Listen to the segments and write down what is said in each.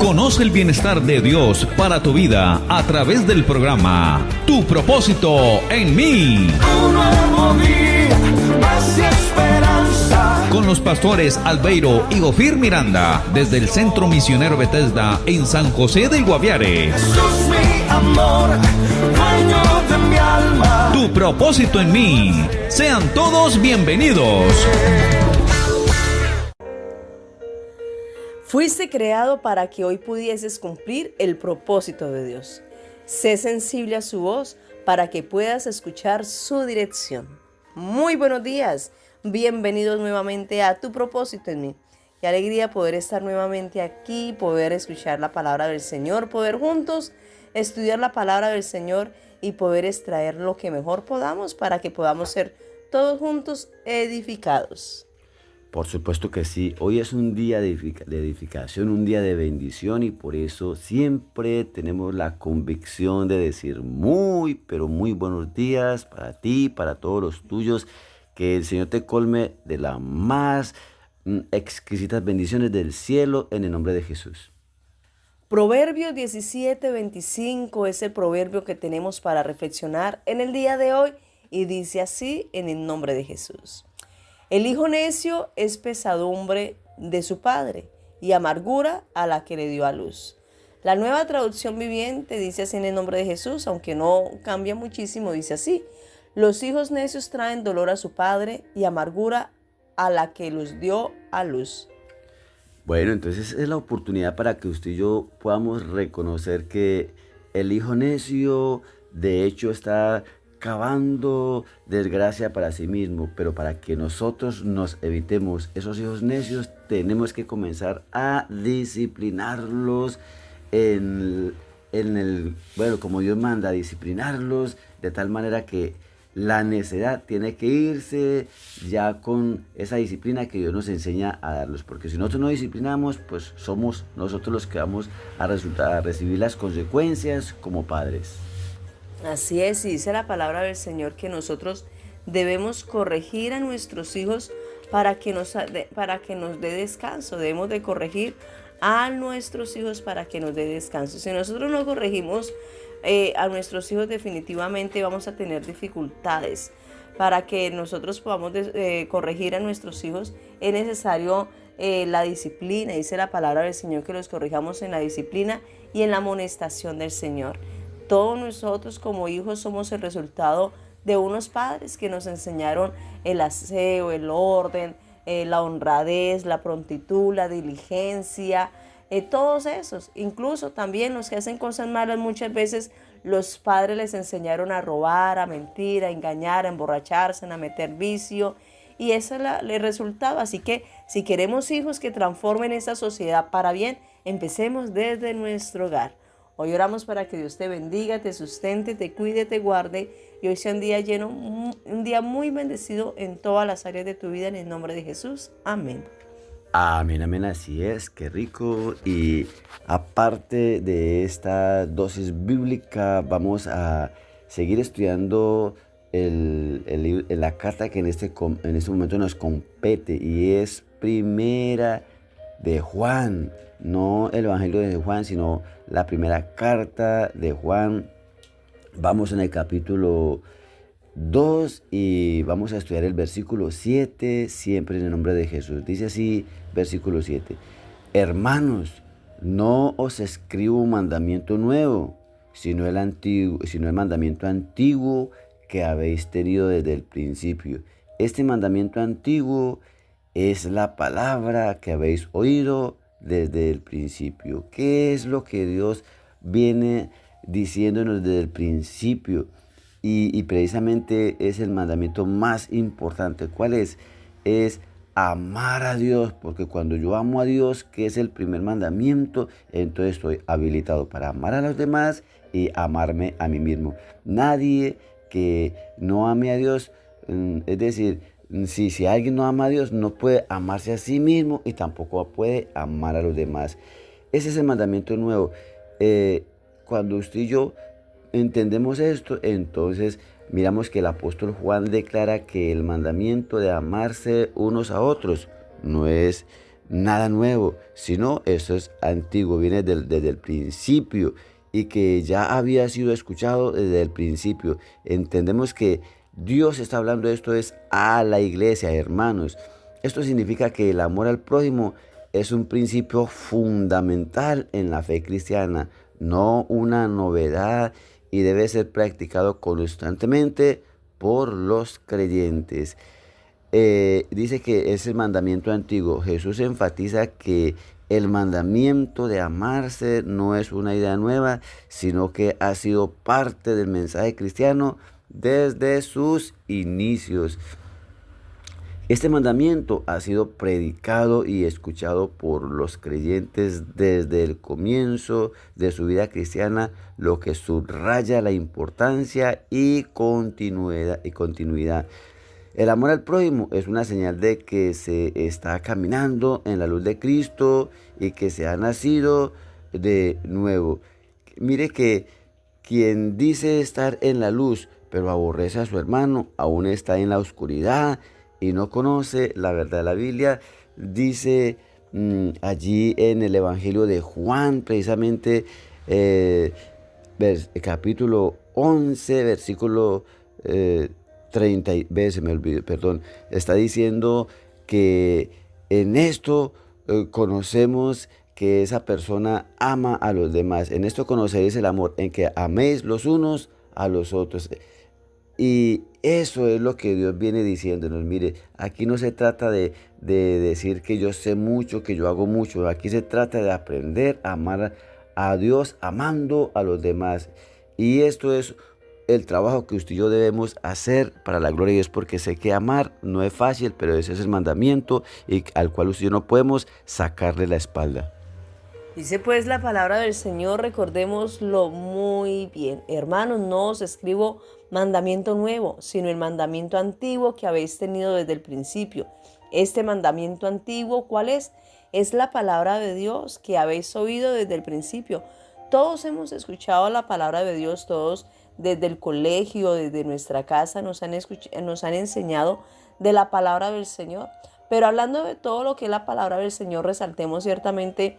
Conoce el bienestar de Dios para tu vida a través del programa Tu propósito en mí. Un nuevo día, paz y esperanza. Con los pastores Albeiro y Ofir Miranda, desde el Centro Misionero Bethesda en San José del Guaviare. Jesús, mi amor, dueño de mi alma. Tu propósito en mí. Sean todos bienvenidos. Fuiste creado para que hoy pudieses cumplir el propósito de Dios. Sé sensible a su voz para que puedas escuchar su dirección. Muy buenos días. Bienvenidos nuevamente a Tu propósito en mí. Qué alegría poder estar nuevamente aquí, poder escuchar la palabra del Señor, poder juntos estudiar la palabra del Señor y poder extraer lo que mejor podamos para que podamos ser todos juntos edificados. Por supuesto que sí, hoy es un día de edificación, un día de bendición y por eso siempre tenemos la convicción de decir muy, pero muy buenos días para ti, para todos los tuyos, que el Señor te colme de las más exquisitas bendiciones del cielo en el nombre de Jesús. Proverbios 17:25 es el proverbio que tenemos para reflexionar en el día de hoy y dice así en el nombre de Jesús. El hijo necio es pesadumbre de su padre y amargura a la que le dio a luz. La Nueva Traducción Viviente dice así en el nombre de Jesús, aunque no cambia muchísimo, dice así. Los hijos necios traen dolor a su padre y amargura a la que los dio a luz. Bueno, entonces es la oportunidad para que usted y yo podamos reconocer que el hijo necio de hecho está cavando desgracia para sí mismo, pero para que nosotros nos evitemos esos hijos necios, tenemos que comenzar a disciplinarlos como Dios manda, a disciplinarlos de tal manera que la necedad tiene que irse ya con esa disciplina que Dios nos enseña a darlos, porque si nosotros no disciplinamos, pues somos nosotros los que vamos a recibir las consecuencias como padres. Así es, y dice la palabra del Señor que nosotros debemos corregir a nuestros hijos para que nos dé descanso. Debemos de corregir a nuestros hijos para que nos dé descanso. Si nosotros no corregimos a nuestros hijos, definitivamente vamos a tener dificultades. Para que nosotros podamos corregir a nuestros hijos es necesario la disciplina. Dice la palabra del Señor que los corrijamos en la disciplina y en la amonestación del Señor. Todos nosotros como hijos somos el resultado de unos padres que nos enseñaron el aseo, el orden, la honradez, la prontitud, la diligencia, todos esos. Incluso también los que hacen cosas malas, muchas veces los padres les enseñaron a robar, a mentir, a engañar, a emborracharse, a meter vicio. Y eso le resultaba. Así que si queremos hijos que transformen esta sociedad para bien, empecemos desde nuestro hogar. Hoy oramos para que Dios te bendiga, te sustente, te cuide, te guarde y hoy sea un día lleno, un día muy bendecido en todas las áreas de tu vida en el nombre de Jesús. Amén. Amén, amén, así es, qué rico. Y aparte de esta dosis bíblica, vamos a seguir estudiando la carta que en este momento nos compete y es Primera de Juan. No el Evangelio de Juan, sino la primera carta de Juan. Vamos en el capítulo 2 y vamos a estudiar el versículo 7, siempre en el nombre de Jesús. Dice así, versículo 7. Hermanos, no os escribo un mandamiento nuevo, sino el mandamiento antiguo que habéis tenido desde el principio. Este mandamiento antiguo es la palabra que habéis oído desde el principio. ¿Qué es lo que Dios viene diciéndonos desde el principio? Y precisamente es el mandamiento más importante. ¿Cuál es? Es amar a Dios, porque cuando yo amo a Dios, que es el primer mandamiento, entonces estoy habilitado para amar a los demás y amarme a mí mismo. Nadie que no ame a Dios, es decir, si alguien no ama a Dios, no puede amarse a sí mismo y tampoco puede amar a los demás. Ese es el mandamiento nuevo. Cuando usted y yo entendemos esto, entonces miramos que el apóstol Juan declara que el mandamiento de amarse unos a otros no es nada nuevo, sino eso es antiguo, viene desde el principio y que ya había sido escuchado desde el principio. Entendemos que Dios está hablando de esto es a la iglesia, hermanos. Esto significa que el amor al prójimo es un principio fundamental en la fe cristiana, no una novedad, y debe ser practicado constantemente por los creyentes. Dice que es el mandamiento antiguo. Jesús enfatiza que el mandamiento de amarse no es una idea nueva, sino que ha sido parte del mensaje cristiano desde sus inicios. Este mandamiento ha sido predicado y escuchado por los creyentes desde el comienzo de su vida cristiana, lo que subraya la importancia y continuidad. El amor al prójimo es una señal de que se está caminando en la luz de Cristo y que se ha nacido de nuevo. Mire que quien dice estar en la luz, pero aborrece a su hermano, aún está en la oscuridad y no conoce la verdad de la Biblia. Dice allí en el Evangelio de Juan, precisamente capítulo 11, versículo 30, se me olvidó, perdón, está diciendo que en esto conocemos que esa persona ama a los demás. En esto conoceréis el amor, en que améis los unos a los otros. Y eso es lo que Dios viene diciéndonos. Mire, aquí no se trata de decir que yo sé mucho, que yo hago mucho. Aquí se trata de aprender a amar a Dios amando a los demás. Y esto es el trabajo que usted y yo debemos hacer para la gloria de Dios, porque sé que amar no es fácil, pero ese es el mandamiento y al cual usted y yo no podemos sacarle la espalda. Dice pues la palabra del Señor, recordémoslo muy bien. Hermanos, no os escribo mandamiento nuevo, sino el mandamiento antiguo que habéis tenido desde el principio. Este mandamiento antiguo, ¿cuál es? Es la palabra de Dios que habéis oído desde el principio. Todos hemos escuchado la palabra de Dios, todos desde el colegio, desde nuestra casa nos han enseñado de la palabra del Señor. Pero hablando de todo lo que es la palabra del Señor, resaltemos ciertamente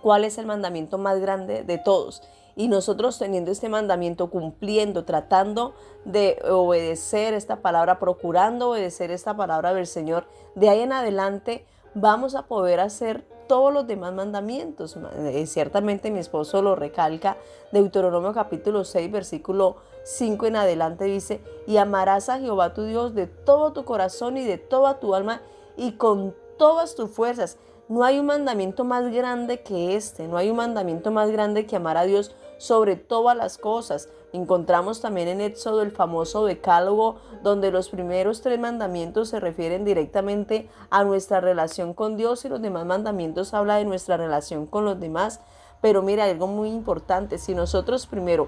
cuál es el mandamiento más grande de todos. Y nosotros teniendo este mandamiento, cumpliendo, tratando de obedecer esta palabra, procurando obedecer esta palabra del Señor, de ahí en adelante vamos a poder hacer todos los demás mandamientos. Ciertamente mi esposo lo recalca, Deuteronomio capítulo 6, versículo 5 en adelante dice: y amarás a Jehová tu Dios de todo tu corazón y de toda tu alma y con todas tus fuerzas. No hay un mandamiento más grande que este, no hay un mandamiento más grande que amar a Dios sobre todas las cosas. Encontramos también en Éxodo el famoso decálogo, donde los primeros 3 mandamientos se refieren directamente a nuestra relación con Dios y los demás mandamientos hablan de nuestra relación con los demás. Pero mira, algo muy importante, si nosotros primero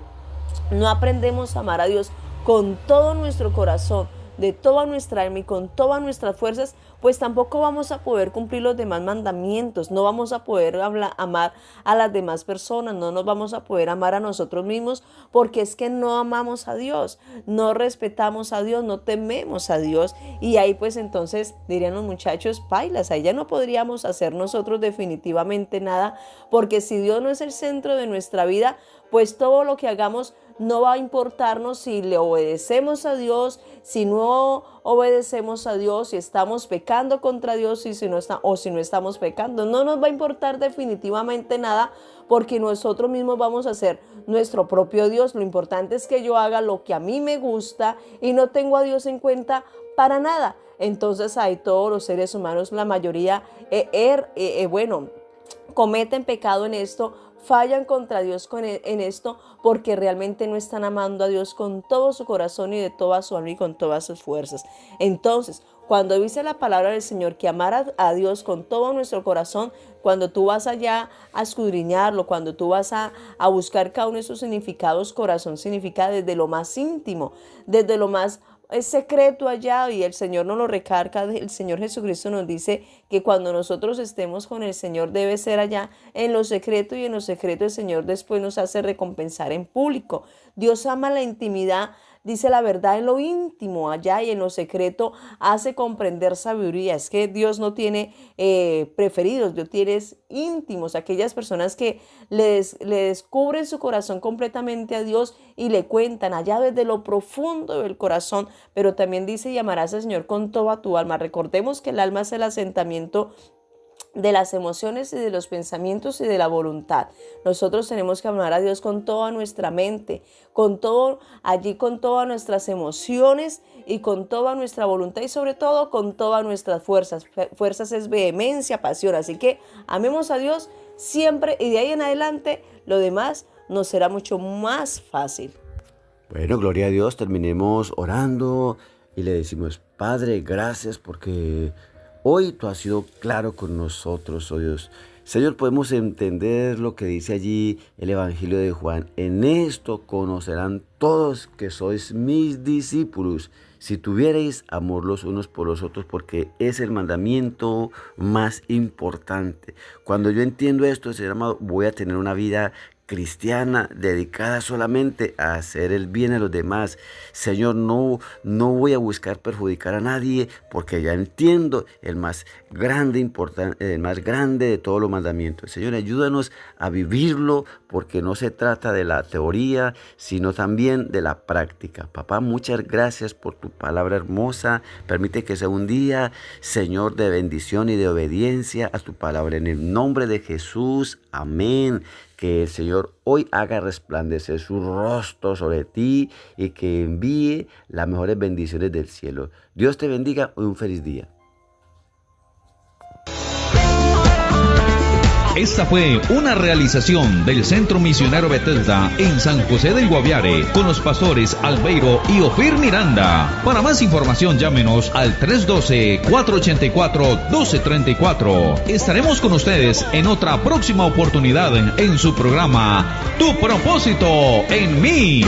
no aprendemos a amar a Dios con todo nuestro corazón, de toda nuestra alma y con todas nuestras fuerzas, pues tampoco vamos a poder cumplir los demás mandamientos, no vamos a poder amar a las demás personas, no nos vamos a poder amar a nosotros mismos, porque es que no amamos a Dios, no respetamos a Dios, no tememos a Dios, y ahí pues entonces dirían los muchachos, pailas, ahí ya no podríamos hacer nosotros definitivamente nada, porque si Dios no es el centro de nuestra vida, pues todo lo que hagamos no va a importarnos si le obedecemos a Dios, si no obedecemos a Dios, si estamos pecando contra Dios y si no estamos pecando. No nos va a importar definitivamente nada, porque nosotros mismos vamos a ser nuestro propio Dios. Lo importante es que yo haga lo que a mí me gusta y no tengo a Dios en cuenta para nada. Entonces ahí todos los seres humanos, la mayoría, cometen pecado en esto, fallan contra Dios en esto, porque realmente no están amando a Dios con todo su corazón y de toda su alma y con todas sus fuerzas. Entonces, cuando dice la palabra del Señor que amar a Dios con todo nuestro corazón, cuando tú vas allá a escudriñarlo, cuando tú vas a buscar cada uno de sus significados, corazón significa desde lo más íntimo, desde lo más es secreto allá, y el Señor nos lo recarga. El Señor Jesucristo nos dice que cuando nosotros estemos con el Señor debe ser allá en lo secreto, y en lo secreto el Señor después nos hace recompensar en público. Dios ama la intimidad, dice la verdad en lo íntimo allá, y en lo secreto hace comprender sabiduría. Es que Dios no tiene preferidos, Dios tiene íntimos, aquellas personas que le descubren su corazón completamente a Dios y le cuentan allá desde lo profundo del corazón. Pero también dice: y amarás al Señor con toda tu alma. Recordemos que el alma es el asentamiento de las emociones y de los pensamientos y de la voluntad. Nosotros tenemos que amar a Dios con toda nuestra mente, con todas nuestras emociones y con toda nuestra voluntad, y sobre todo con todas nuestras fuerzas. Fuerzas es vehemencia, pasión. Así que amemos a Dios siempre, y de ahí en adelante lo demás nos será mucho más fácil. Bueno, gloria a Dios, terminemos orando y le decimos: Padre, gracias porque hoy tú has sido claro con nosotros, oh Dios. Señor, podemos entender lo que dice allí el Evangelio de Juan. En esto conocerán todos que sois mis discípulos, si tuvierais amor los unos por los otros, porque es el mandamiento más importante. Cuando yo entiendo esto, Señor amado, voy a tener una vida cristiana dedicada solamente a hacer el bien a los demás. Señor, no voy a buscar perjudicar a nadie, porque ya entiendo el más grande de todos los mandamientos. Señor, ayúdanos a vivirlo, porque no se trata de la teoría, sino también de la práctica. Papá, muchas gracias por tu palabra hermosa. Permite que sea un día, Señor, de bendición y de obediencia a tu palabra. En el nombre de Jesús, amén. Que el Señor hoy haga resplandecer su rostro sobre ti y que envíe las mejores bendiciones del cielo. Dios te bendiga. Hoy un feliz día. Esta fue una realización del Centro Misionero Bethesda en San José del Guaviare, con los pastores Albeiro y Ofir Miranda. Para más información, llámenos al 312-484-1234. Estaremos con ustedes en otra próxima oportunidad en su programa Tu Propósito en Mí.